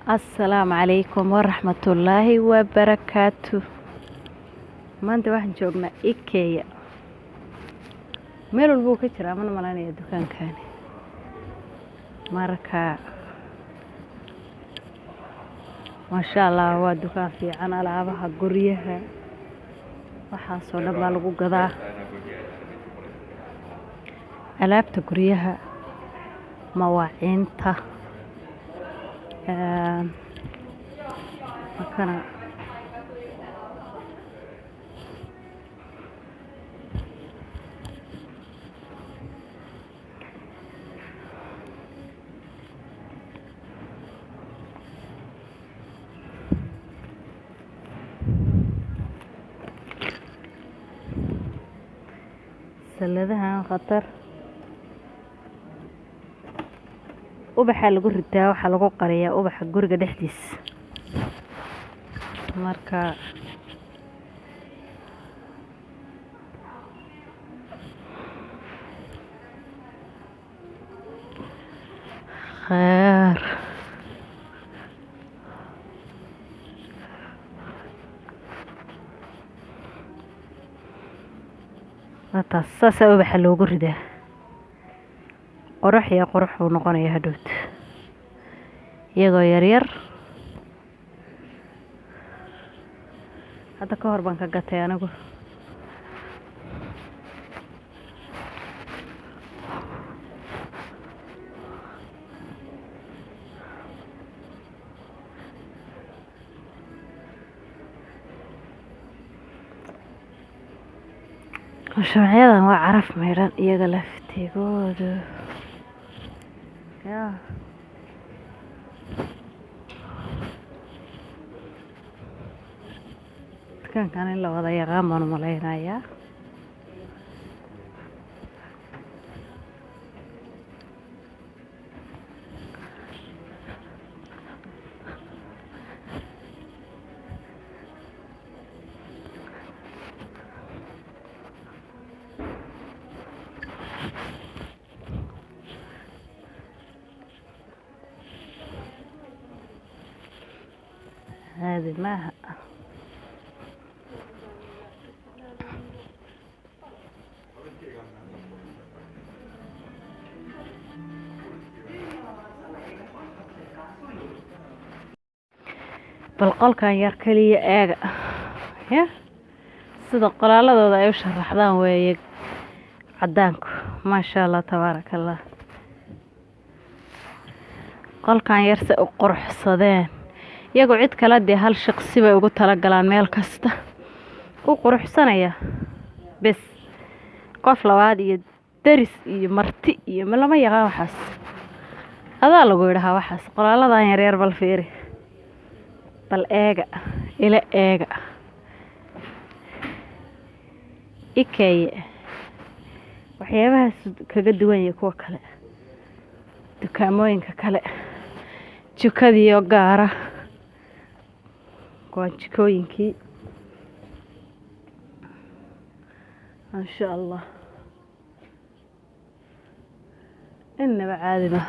السلام عليكم ورحمة الله وبركاته. maanta waxaan joognaa IKEA meel walba ka jira mana malaynaya dukaankan marka ma sha Allah waa dukaan fiican alaabaha guryaha waxa soo dhan baa lagu gadaa alaabta guryaha mawaacinta makana saladahan khatar ubaxa lagu ritaa waxa lagu qariyaa ubaxa guriga dhexdiisa marka khair taasasa ubaxa loogu ridaa qurux uu noqonayaa hadhood iyagoo yar hadda ka hor baan ka gatay anigu shamciyadan waa caraf meedhan iyaga laftigooda yaa dukaankan in la wada yaqaan baan malaynayaa هذه معها بالقل كان يركلي ايغا يا sida qalaaladooda ay u sharaxdaan weeye cadaanku ma sha Allah tabaaraka Allah qolkan yarse u quruxsadeen iyagu cid kala hal shaqsi bay ugu tala galaan meel kasta ku quruxsanaya bas qof labaad iyo daris iyo marti iyo lama yaqaan waxaas adaa lagu yiraahdaa waxaas qolaaladan yar bal fiiri bal eega ila eega IKEA waxyaabaha kaga duwan yahay kuwa kale dukaamooyinka kale jikadiyo gaara jikooyinkii ما شاء الله إنما عادمة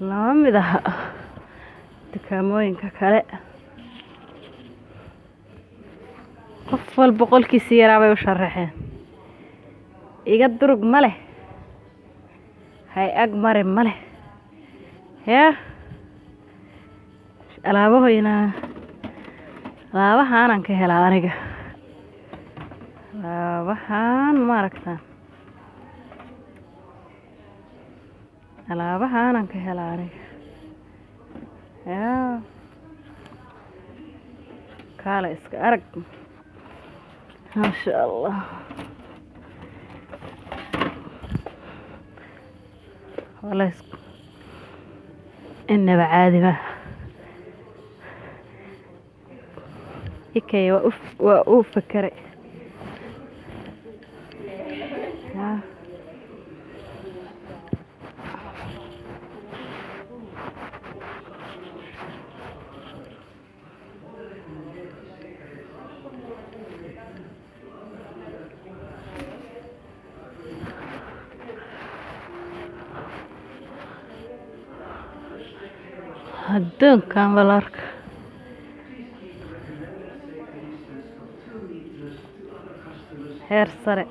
لا مدها دكاموين ككلاء قفل بقول كسيرة بيشرحين يقدروا مله هاي أجمر مله يا alaabahoyna alaabahan ka helaa aniga alaabahan ma aragtaan alaabahan ka helaa aniga yaa kala iska arag ma sha Allah والله إنه عادي ما IKEA وأفكر adduunkan balarka heer sare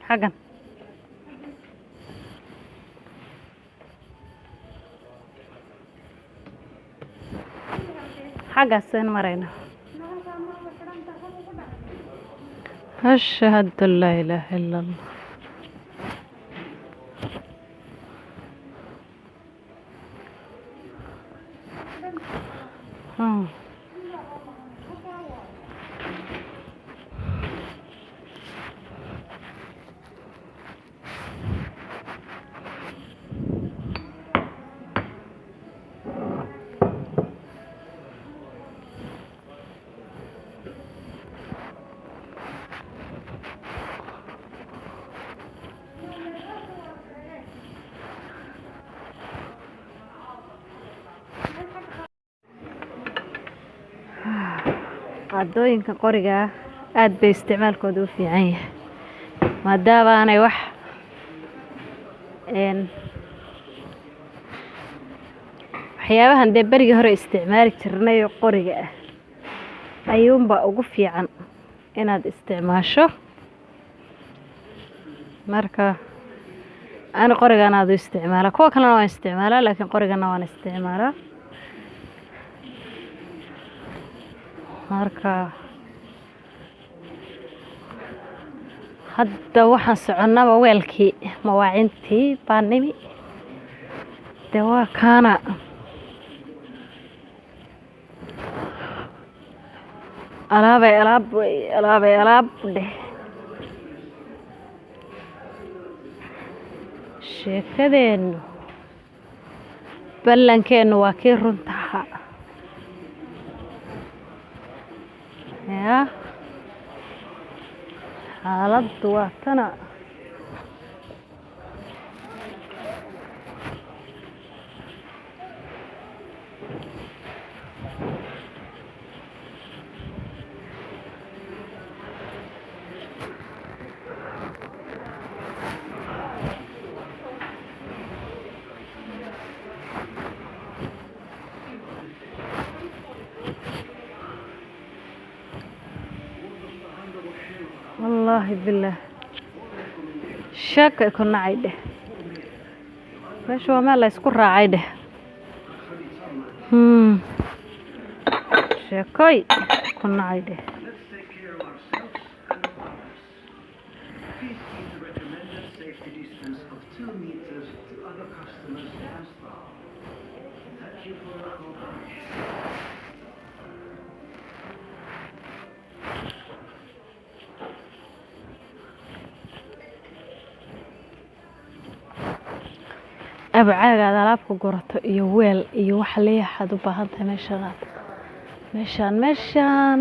حقا حقا سين مرينا أشهد أن لا إله إلا الله qaadooyinka qoriga aad bay isticmaalkooda u fiican yahay maadaama aanay wax waxyaabahan dee berigii hore isticmaali jirnay oo qoriga ah ayuunba ugu fiican inaad isticmaasho marka aan qorigan aad u isticmaala kuwa kalena waan isticmaalaa laakiin qorigana waan isticmaalaa marka hadda waxaan soconaba weelkii mawaacintii baan nimi dee waa kaana alaab dheh sheekadeenu ballankeenu waa kii runtaha yaa xaaladdu waa tana والله بالله شاك كنا عيده مش هو ما لا يسكر عيده شاكوي كنا عيده abcaaga alaabka gurato iyo weel iyo wax leeyahay u baahan tahay meeshaan